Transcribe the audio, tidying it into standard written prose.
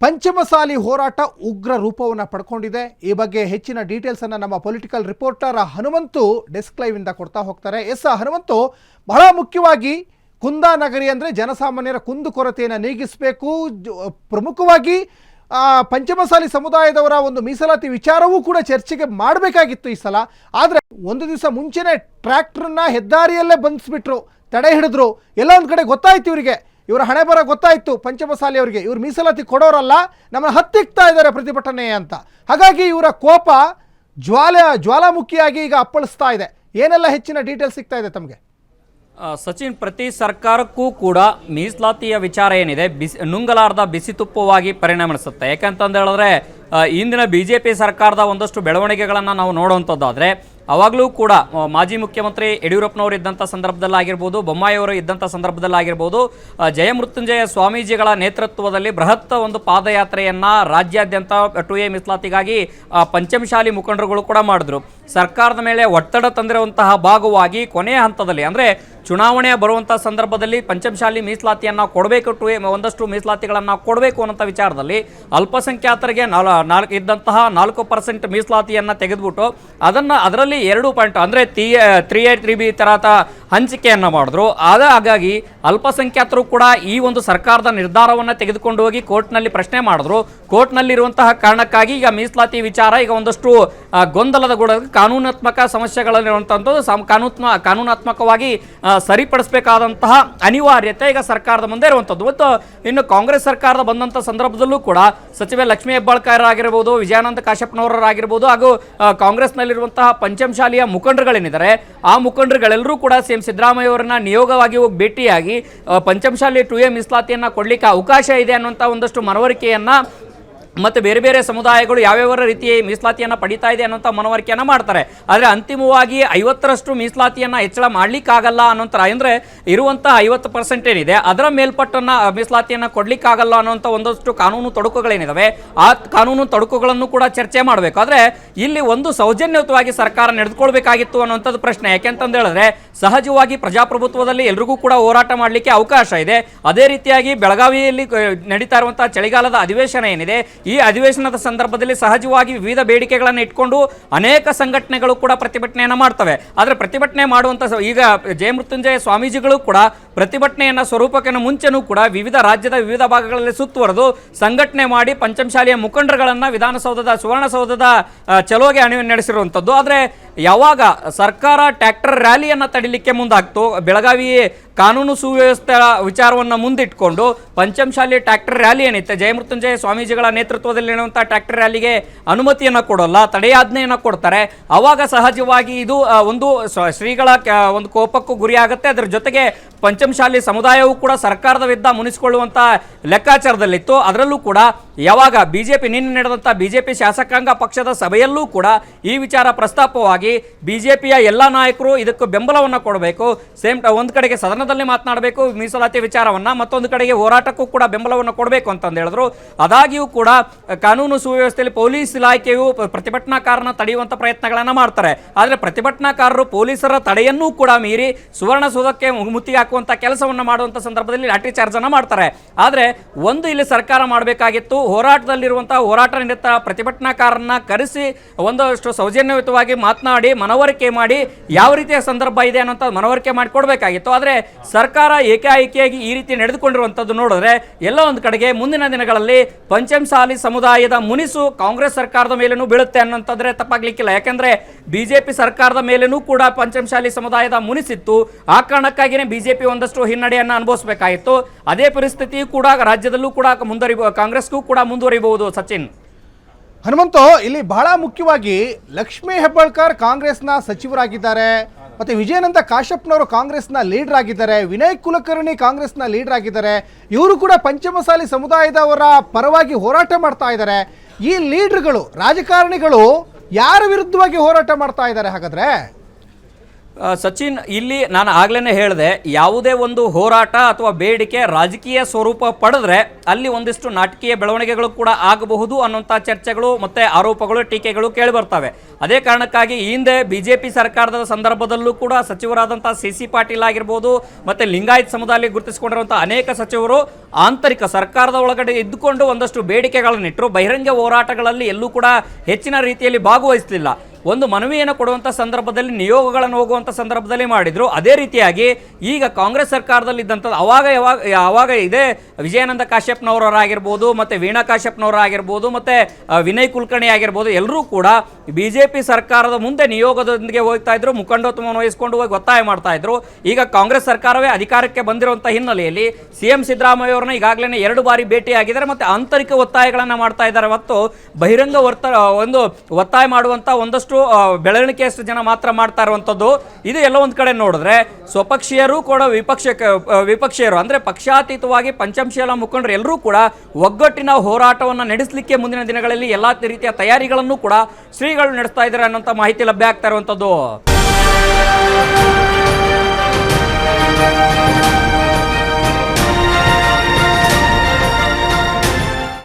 ಪಂಚಮಸಾಲಿ ಹೋರಾಟ ಉಗ್ರ ರೂಪವನ್ನು ಪಡ್ಕೊಂಡಿದೆ. ಈ ಬಗ್ಗೆ ಹೆಚ್ಚಿನ ಡೀಟೇಲ್ಸ್ ಅನ್ನು ನಮ್ಮ political reporter Hanumanthu desk live ಇಂದ ಕೊಡ್ತಾ ಹೋಗ್ತಾರೆ. ಹನುಮಂತು, ಬಹಳ ಮುಖ್ಯವಾಗಿ ಕುಂದಾನಗರಿ ಅಂದರೆ ಜನಸಾಮಾನ್ಯರ ಕುಂದುಕೊರತೆಯನ್ನು ನೀಗಿಸಬೇಕು. ಪ್ರಮುಖವಾಗಿ ಪಂಚಮಸಾಲಿ ಸಮುದಾಯದವರ ಒಂದು ಮೀಸಲಾತಿ ವಿಚಾರವೂ ಕೂಡ ಚರ್ಚೆಗೆ ಮಾಡಬೇಕಾಗಿತ್ತು ಈ ಸಲ. ಆದರೆ ಒಂದು ದಿವಸ ಮುಂಚೆನೇ ಟ್ರ್ಯಾಕ್ಟರ್ನ ಹೆದ್ದಾರಿಯಲ್ಲೇ ಬಂಧಿಸ್ಬಿಟ್ರು, ತಡೆ ಹಿಡಿದ್ರು. ಎಲ್ಲ ಒಂದು ಕಡೆ ಗೊತ್ತಾಯ್ತು ಇವರಿಗೆ, ಇವರ ಹಣೆ ಬರ ಗೊತ್ತಾಯಿತು ಪಂಚಮಸಾಲಿ ಅವರಿಗೆ, ಇವ್ರು ಮೀಸಲಾತಿ ಕೊಡೋರಲ್ಲ, ನಮ್ಮನ್ನು ಹತ್ತಿಕ್ತಾ ಇದ್ದಾರೆ ಪ್ರತಿಭಟನೆ ಅಂತ. ಹಾಗಾಗಿ ಇವರ ಕೋಪ ಜ್ವಾಲಾಮುಖಿಯಾಗಿ ಈಗ ಅಪ್ಪಳಿಸ್ತಾ ಇದೆ. ಏನೆಲ್ಲ ಹೆಚ್ಚಿನ ಡೀಟೇಲ್ಸ್ ಸಿಗ್ತಾ ಇದೆ ತಮಗೆ? ಸಚಿನ್, ಪ್ರತಿ ಸರ್ಕಾರಕ್ಕೂ ಕೂಡ ಮೀಸಲಾತಿಯ ವಿಚಾರ ಏನಿದೆ ನುಂಗಲಾರ್ದ ಬಿಸಿ ತುಪ್ಪವಾಗಿ ಪರಿಣಮಿಸುತ್ತೆ. ಯಾಕಂತಂದು ಹೇಳಿದ್ರೆ ಇಂದಿನ BJP ಸರ್ಕಾರದ ಒಂದಷ್ಟು ಬೆಳವಣಿಗೆಗಳನ್ನು ನಾವು ನೋಡುವಂಥದ್ದಾದರೆ ಅವಾಗಲೂ ಕೂಡ ಮಾಜಿ ಮುಖ್ಯಮಂತ್ರಿ ಯಡಿಯೂರಪ್ಪನವರು ಇದ್ದಂಥ ಸಂದರ್ಭದಲ್ಲಾಗಿರ್ಬೋದು, ಬೊಮ್ಮಾಯಿಯವರು ಇದ್ದಂಥ ಸಂದರ್ಭದಲ್ಲಾಗಿರ್ಬೋದು, ಜಯಮೃತ್ಯುಂಜಯ ಸ್ವಾಮೀಜಿಗಳ ನೇತೃತ್ವದಲ್ಲಿ ಬೃಹತ್ ಒಂದು ಪಾದಯಾತ್ರೆಯನ್ನು ರಾಜ್ಯಾದ್ಯಂತ 2A ಮೀಸಲಾತಿಗಾಗಿ ಪಂಚಮಶಾಲಿ ಮುಖಂಡರುಗಳು ಕೂಡ ಮಾಡಿದ್ರು. ಸರ್ಕಾರದ ಮೇಲೆ ಒತ್ತಡ ತಂದಿರುವಂತಹ ಭಾಗವಾಗಿ ಕೊನೆಯ ಹಂತದಲ್ಲಿ ಅಂದರೆ ಚುನಾವಣೆ ಬರುವಂಥ ಸಂದರ್ಭದಲ್ಲಿ ಪಂಚಮಶಾಲಿ ಮೀಸಲಾತಿಯನ್ನು ಕೊಡಬೇಕು, ಒಂದಷ್ಟು ಮೀಸಲಾತಿಗಳನ್ನು ಕೊಡಬೇಕು ಅನ್ನೋಂಥ ವಿಚಾರದಲ್ಲಿ ಅಲ್ಪಸಂಖ್ಯಾತರಿಗೆ ಇದ್ದಂತಹ 4% ಮೀಸಲಾತಿಯನ್ನು ತೆಗೆದುಬಿಟ್ಟು ಅದರಲ್ಲಿ 2 ಪಾಯಿಂಟ್ ಅಂದರೆ 3A 3B ಥರದ ಹಂಚಿಕೆಯನ್ನು ಮಾಡಿದ್ರು. ಹಾಗಾಗಿ ಅಲ್ಪಸಂಖ್ಯಾತರು ಕೂಡ ಈ ಒಂದು ಸರ್ಕಾರದ ನಿರ್ಧಾರವನ್ನು ತೆಗೆದುಕೊಂಡು ಹೋಗಿ ಕೋರ್ಟ್ನಲ್ಲಿ ಪ್ರಶ್ನೆ ಮಾಡಿದ್ರು. ಕೋರ್ಟ್ನಲ್ಲಿರುವಂತಹ ಕಾರಣಕ್ಕಾಗಿ ಈಗ ಮೀಸಲಾತಿ ವಿಚಾರ ಈಗ ಒಂದಷ್ಟು ಗೊಂದಲದ ಕಾನೂನಾತ್ಮಕ ಸಮಸ್ಯೆಗಳಲ್ಲಿರುವಂಥದ್ದು ಕಾನೂನಾತ್ಮಕವಾಗಿ ಸರಿಪಡಿಸಬೇಕಾದಂತಹ ಅನಿವಾರ್ಯತೆ ಈಗ ಸರ್ಕಾರದ ಮುಂದೆ ಇರುವಂಥದ್ದು. ಮತ್ತು ಇನ್ನು ಕಾಂಗ್ರೆಸ್ ಸರ್ಕಾರದ ಬಂದಂಥ ಸಂದರ್ಭದಲ್ಲೂ ಕೂಡ ಸಚಿವೆ ಲಕ್ಷ್ಮೀ ಹೆಬ್ಬಾಳ್ಕರ್ ಆಗಿರ್ಬೋದು, ವಿಜಯಾನಂದ ಕಾಶ್ಯಪ್ನವರಾಗಿರ್ಬೋದು, ಹಾಗೂ ಕಾಂಗ್ರೆಸ್ನಲ್ಲಿರುವಂತಹ ಪಂಚಮಶಾಲಿಯ ಮುಖಂಡರುಗಳೇನಿದ್ದಾರೆ ಆ ಮುಖಂಡರುಗಳೆಲ್ಲರೂ ಕೂಡ CM ಸಿದ್ದರಾಮಯ್ಯ ಅವರನ್ನ ನಿಯೋಗವಾಗಿ ಹೋಗಿ ಭೇಟಿಯಾಗಿ ಪಂಚಮಶಾಲಿ 2A ಮೀಸಲಾತಿಯನ್ನು ಕೊಡಲಿಕ್ಕೆ ಅವಕಾಶ ಇದೆ ಅನ್ನುವಂಥ ಒಂದಷ್ಟು ಮನವರಿಕೆಯನ್ನು ಮತ್ತು ಬೇರೆ ಬೇರೆ ಸಮುದಾಯಗಳು ಯಾವ್ಯಾವ ರೀತಿಯ ಮೀಸಲಾತಿಯನ್ನು ಪಡಿತಾ ಇದೆ ಅನ್ನೋಂಥ ಮನವರಿಕೆಯನ್ನು ಮಾಡ್ತಾರೆ. ಆದರೆ ಅಂತಿಮವಾಗಿ 50ರಷ್ಟು ಮೀಸಲಾತಿಯನ್ನು ಹೆಚ್ಚಳ ಮಾಡಲಿಕ್ಕಾಗಲ್ಲ ಅನ್ನೋಂಥ, ಅಂದರೆ ಇರುವಂಥ 50% ಏನಿದೆ ಅದರ ಮೇಲ್ಪಟ್ಟನ್ನು ಮೀಸಲಾತಿಯನ್ನು ಕೊಡಲಿಕ್ಕಾಗಲ್ಲ ಅನ್ನೋಂಥ ಒಂದಷ್ಟು ಕಾನೂನು ತೊಡಕುಗಳೇನಿದ್ದಾವೆ ಆ ಕಾನೂನು ತೊಡಕುಗಳನ್ನು ಕೂಡ ಚರ್ಚೆ ಮಾಡಬೇಕು. ಆದರೆ ಇಲ್ಲಿ ಒಂದು ಸೌಜನ್ಯಯುತವಾಗಿ ಸರ್ಕಾರ ನಡೆದುಕೊಳ್ಬೇಕಾಗಿತ್ತು ಅನ್ನೋಂಥದ್ದು ಪ್ರಶ್ನೆ. ಯಾಕೆಂತಂದು ಹೇಳಿದ್ರೆ ಸಹಜವಾಗಿ ಪ್ರಜಾಪ್ರಭುತ್ವದಲ್ಲಿ ಎಲ್ರಿಗೂ ಕೂಡ ಹೋರಾಟ ಮಾಡಲಿಕ್ಕೆ ಅವಕಾಶ ಇದೆ. ಅದೇ ರೀತಿಯಾಗಿ ಬೆಳಗಾವಿಯಲ್ಲಿ ನಡೀತಾ ಇರುವಂತಹ ಚಳಿಗಾಲದ ಅಧಿವೇಶನ ಏನಿದೆ, ಈ ಅಧಿವೇಶನದ ಸಂದರ್ಭದಲ್ಲಿ ಸಹಜವಾಗಿ ವಿವಿಧ ಬೇಡಿಕೆಗಳನ್ನು ಇಟ್ಕೊಂಡು ಅನೇಕ ಸಂಘಟನೆಗಳು ಕೂಡ ಪ್ರತಿಭಟನೆಯನ್ನು ಮಾಡ್ತವೆ. ಆದರೆ ಪ್ರತಿಭಟನೆ ಮಾಡುವಂಥ ಈಗ ಜಯಮೃತ್ಯುಂಜಯ ಸ್ವಾಮೀಜಿಗಳು ಕೂಡ ಪ್ರತಿಭಟನೆಯನ್ನು ಸ್ವರೂಪಕ್ಕಿಂತ ಮುಂಚೆನೂ ಕೂಡ ರಾಜ್ಯದ ವಿವಿಧ ಭಾಗಗಳಲ್ಲಿ ಸುತ್ತುವರೆದು ಸಂಘಟನೆ ಮಾಡಿ ಪಂಚಮಶಾಲಿಯ ಮುಖಂಡರುಗಳನ್ನು ವಿಧಾನಸೌಧದ ಸುವರ್ಣಸೌಧದ ಚಲೋಗೆ ನಡೆಸಿರುವಂಥದ್ದು. ಆದರೆ ಯಾವಾಗ ಸರ್ಕಾರ ಟ್ರ್ಯಾಕ್ಟರ್ ರ್ಯಾಲಿಯನ್ನು ತಡಿಲಿಕ್ಕೆ ಮುಂದಾಗ್ತು, ಬೆಳಗಾವಿ ಕಾನೂನು ಸುವ್ಯವಸ್ಥೆ ವಿಚಾರವನ್ನು ಮುಂದಿಟ್ಕೊಂಡು ಪಂಚಮಶಾಲಿ ಟ್ರ್ಯಾಕ್ಟರ್ ರ್ಯಾಲಿ ಏನಿತ್ತು, ಜಯಮೃತ್ಯುಂಜಯ ಸ್ವಾಮೀಜಿಗಳ ನೇತೃತ್ವದಲ್ಲಿ ನಡೆಯುವಂಥ ಟ್ರ್ಯಾಕ್ಟರ್ ರ್ಯಾಲಿಗೆ ಅನುಮತಿಯನ್ನು ಕೊಡೋಲ್ಲ, ತಡೆಯಾಜ್ಞೆಯನ್ನು ಕೊಡ್ತಾರೆ. ಆವಾಗ ಸಹಜವಾಗಿ ಇದು ಒಂದು ಶ್ರೀಗಳ ಒಂದು ಕೋಪಕ್ಕೂ ಗುರಿಯಾಗುತ್ತೆ. ಅದರ ಜೊತೆಗೆ ಪಂಚಮಶಾಲಿ ಸಮುದಾಯವು ಕೂಡ ಸರ್ಕಾರದ ವಿರುದ್ಧ ಮುನಿಸಿಕೊಳ್ಳುವಂಥ ಲೆಕ್ಕಾಚಾರದಲ್ಲಿತ್ತು. ಅದರಲ್ಲೂ ಕೂಡ ಯಾವಾಗ ನಿನ್ನೆ ನಡೆದಂಥ BJP ಶಾಸಕಾಂಗ ಪಕ್ಷದ ಸಭೆಯಲ್ಲೂ ಕೂಡ ಈ ವಿಚಾರ ಪ್ರಸ್ತಾಪವಾಗಿ BJPಯ ಎಲ್ಲ ನಾಯಕರು ಇದಕ್ಕೆ ಬೆಂಬಲವನ್ನು ಕೊಡಬೇಕು, ಒಂದು ಕಡೆಗೆ ಸದನದಲ್ಲಿ ಮಾತನಾಡಬೇಕು ಮೀಸಲಾತಿ ವಿಚಾರವನ್ನು, ಮತ್ತೊಂದು ಕಡೆಗೆ ಹೋರಾಟಕ್ಕೂ ಕೂಡ ಬೆಂಬಲವನ್ನು ಕೊಡಬೇಕು ಅಂತಂದು ಹೇಳಿದ್ರು. ಆದಾಗ್ಯೂ ಕೂಡ ಕಾನೂನು ಸುವ್ಯವಸ್ಥೆಯಲ್ಲಿ ಪೊಲೀಸ್ ಇಲಾಖೆಯು ಪ್ರತಿಭಟನಾಕಾರನ ತಡೆಯುವಂಥ ಪ್ರಯತ್ನಗಳನ್ನು ಮಾಡ್ತಾರೆ. ಆದರೆ ಪ್ರತಿಭಟನಾಕಾರರು ಪೊಲೀಸರ ತಡೆಯನ್ನೂ ಕೂಡ ಮೀರಿ ಸುವರ್ಣಸೌಧಕ್ಕೆ ಮುತ್ತಿಗೆ ಹಾಕುವಂಥ ಕೆಲಸವನ್ನು ಮಾಡುವಂಥ ಸಂದರ್ಭದಲ್ಲಿ ಲಾಠಿ ಚಾರ್ಜ್ ಅನ್ನು ಮಾಡ್ತಾರೆ. ಆದರೆ ಒಂದು ಇಲ್ಲಿ ಸರ್ಕಾರ ಮಾಡಬೇಕಾಗಿತ್ತು, ಹೋರಾಟದಲ್ಲಿರುವಂತಹ ಹೋರಾಟ ನಿರತ ಪ್ರತಿಭಟನಾಕಾರರನ್ನ ಕರೆಸಿ ಒಂದಷ್ಟು ಸೌಜನ್ಯಯುತವಾಗಿ ಮಾತನಾಡಿ ಮನವರಿಕೆ ಮಾಡಿ ಯಾವ ರೀತಿಯ ಸಂದರ್ಭ ಇದೆ ಅನ್ನೋಂಥ ಮನವರಿಕೆ ಮಾಡಿಕೊಡ್ಬೇಕಾಗಿತ್ತು. ಆದರೆ ಸರ್ಕಾರ ಏಕಾಏಕಿಯಾಗಿ ಈ ರೀತಿ ನಡೆದುಕೊಂಡಿರುವಂಥದ್ದು ನೋಡಿದ್ರೆ ಎಲ್ಲ ಒಂದು ಕಡೆಗೆ ಮುಂದಿನ ದಿನಗಳಲ್ಲಿ ಪಂಚಮಸಾಲಿ ಸಮುದಾಯದ ಮುನಿಸು ಕಾಂಗ್ರೆಸ್ ಸರ್ಕಾರದ ಮೇಲೇನೂ ಬೀಳುತ್ತೆ ಅನ್ನೋಂಥದ್ರೆ ತಪ್ಪಾಗ್ಲಿಕ್ಕಿಲ್ಲ. ಯಾಕೆಂದ್ರೆ BJP ಸರ್ಕಾರದ ಮೇಲೇನೂ ಕೂಡ ಪಂಚಮಶಾಲಿ ಸಮುದಾಯದ ಮುನಿಸಿತ್ತು. ಆ ಕಾರಣಕ್ಕಾಗಿಯೇ BJP ಒಂದಷ್ಟು ಹಿನ್ನಡೆಯನ್ನು ಅನುಭವಿಸಬೇಕಾಗಿತ್ತು. ಅದೇ ಪರಿಸ್ಥಿತಿ ಕೂಡ ರಾಜ್ಯದಲ್ಲೂ ಕೂಡ ಕಾಂಗ್ರೆಸ್ಗೂ ಕೂಡ ಮುಂದುವರಿಬಹುದು. ಸಚಿನ್, ಹನುಮಂತು, ಇಲ್ಲಿ ಬಹಳ ಮುಖ್ಯವಾಗಿ ಲಕ್ಷ್ಮೀ ಹೆಬ್ಬಾಳ್ಕರ್ ಕಾಂಗ್ರೆಸ್ನ ಸಚಿವರಾಗಿದ್ದಾರೆ, ಮತ್ತು ವಿಜಯಾನಂದ ಕಾಶ್ಯಪ್ನವರು ಕಾಂಗ್ರೆಸ್ನ ಲೀಡರ್ ಆಗಿದ್ದಾರೆ, ವಿನಯ್ ಕುಲಕರ್ಣಿ ಕಾಂಗ್ರೆಸ್ನ ಲೀಡರ್ ಆಗಿದ್ದಾರೆ. ಇವರು ಕೂಡ ಪಂಚಮಸಾಲಿ ಸಮುದಾಯದವರ ಪರವಾಗಿ ಹೋರಾಟ ಮಾಡ್ತಾ ಇದ್ದಾರೆ. ಈ ಲೀಡರ್ಗಳು, ರಾಜಕಾರಣಿಗಳು ಯಾರ ವಿರುದ್ಧವಾಗಿ ಹೋರಾಟ ಮಾಡ್ತಾ ಇದ್ದಾರೆ ಹಾಗಾದ್ರೆ? ಸಚಿನ್, ಇಲ್ಲಿ ನಾನು ಆಗ್ಲೇ ಹೇಳಿದೆ, ಯಾವುದೇ ಒಂದು ಹೋರಾಟ ಅಥವಾ ಬೇಡಿಕೆ ರಾಜಕೀಯ ಸ್ವರೂಪ ಪಡೆದ್ರೆ ಅಲ್ಲಿ ಒಂದಿಷ್ಟು ನಾಟಕೀಯ ಬೆಳವಣಿಗೆಗಳು ಕೂಡ ಆಗಬಹುದು ಅನ್ನುವಂಥ ಚರ್ಚೆಗಳು ಮತ್ತೆ ಆರೋಪಗಳು, ಟೀಕೆಗಳು ಕೇಳಿ ಬರ್ತವೆ. ಅದೇ ಕಾರಣಕ್ಕಾಗಿ ಈ ಹಿಂದೆ ಬಿಜೆಪಿ ಸರ್ಕಾರದ ಸಂದರ್ಭದಲ್ಲೂ ಕೂಡ ಸಚಿವರಾದಂಥ ಸಿ ಪಾಟೀಲ್ ಆಗಿರ್ಬೋದು, ಮತ್ತೆ ಲಿಂಗಾಯತ್ ಸಮುದಾಯದಲ್ಲಿ ಗುರುತಿಸಿಕೊಂಡಿರುವಂಥ ಅನೇಕ ಸಚಿವರು ಆಂತರಿಕ ಸರ್ಕಾರದ ಒಳಗಡೆ ಇದ್ದುಕೊಂಡು ಒಂದಷ್ಟು ಬೇಡಿಕೆಗಳನ್ನಿಟ್ಟರು. ಬಹಿರಂಗ ಹೋರಾಟಗಳಲ್ಲಿ ಎಲ್ಲೂ ಕೂಡ ಹೆಚ್ಚಿನ ರೀತಿಯಲ್ಲಿ ಭಾಗವಹಿಸಲಿಲ್ಲ. ಒಂದು ಮನವಿಯನ್ನು ಕೊಡುವಂಥ ಸಂದರ್ಭದಲ್ಲಿ, ನಿಯೋಗಗಳನ್ನು ಹೋಗುವಂಥ ಸಂದರ್ಭದಲ್ಲಿ ಮಾಡಿದ್ರು. ಅದೇ ರೀತಿಯಾಗಿ ಈಗ ಕಾಂಗ್ರೆಸ್ ಸರ್ಕಾರದಲ್ಲಿ ಇದ್ದಂಥದ್ದು ಅವಾಗ ಇದೇ ವಿಜಯಾನಂದ ಕಾಶ್ಯಪ್ನವರಾಗಿರ್ಬೋದು, ಮತ್ತು ವೀಣಾ ಕಾಶ್ಯಪ್ನವರಾಗಿರ್ಬೋದು, ಮತ್ತು ವಿನಯ್ ಕುಲಕರ್ಣಿ ಆಗಿರ್ಬೋದು, ಎಲ್ಲರೂ ಕೂಡ ಬಿಜೆಪಿ ಸರ್ಕಾರದ ಮುಂದೆ ನಿಯೋಗದೊಂದಿಗೆ ಹೋಗ್ತಾ ಇದ್ರು, ಮುಖಂಡತ್ವವನ್ನು ವಹಿಸಿಕೊಂಡು ಹೋಗಿ ಒತ್ತಾಯ ಮಾಡ್ತಾ ಇದ್ರು. ಈಗ ಕಾಂಗ್ರೆಸ್ ಸರ್ಕಾರವೇ ಅಧಿಕಾರಕ್ಕೆ ಬಂದಿರುವಂಥ ಹಿನ್ನೆಲೆಯಲ್ಲಿ ಸಿಎಂ ಸಿದ್ದರಾಮಯ್ಯ ಅವರನ್ನ ಈಗಾಗಲೇ 2 ಬಾರಿ ಭೇಟಿಯಾಗಿದ್ದಾರೆ, ಮತ್ತು ಆಂತರಿಕ ಒತ್ತಾಯಗಳನ್ನು ಮಾಡ್ತಾ ಇದ್ದಾರೆ. ಮತ್ತು ಬಹಿರಂಗ ಒಂದು ಒತ್ತಾಯ ಮಾಡುವಂಥ ಒಂದಷ್ಟು ಬೆಳವಣಿಗೆಯಷ್ಟು ಜನ ಮಾತ್ರ ಮಾಡ್ತಾ ಇರುವಂಥದ್ದು. ಇದು ಎಲ್ಲ ಒಂದು ಕಡೆ ನೋಡಿದ್ರೆ ಸ್ವಪಕ್ಷೀಯರು ಕೂಡ ವಿಪಕ್ಷೀಯರು ಅಂದರೆ ಪಕ್ಷಾತೀತವಾಗಿ ಪಂಚಮಶೀಲ ಮುಖಂಡರು ಎಲ್ಲರೂ ಕೂಡ ಒಗ್ಗಟ್ಟಿನ ಹೋರಾಟವನ್ನು ನಡೆಸಲಿಕ್ಕೆ ಮುಂದಿನ ದಿನಗಳಲ್ಲಿ ಎಲ್ಲ ರೀತಿಯ ತಯಾರಿಗಳನ್ನು ಕೂಡ ಶ್ರೀಗಳು ನಡೆಸ್ತಾ ಇದ್ದಾರೆ ಅನ್ನೋಂಥ ಮಾಹಿತಿ ಲಭ್ಯ ಆಗ್ತಾ ಇರುವಂಥದ್ದು.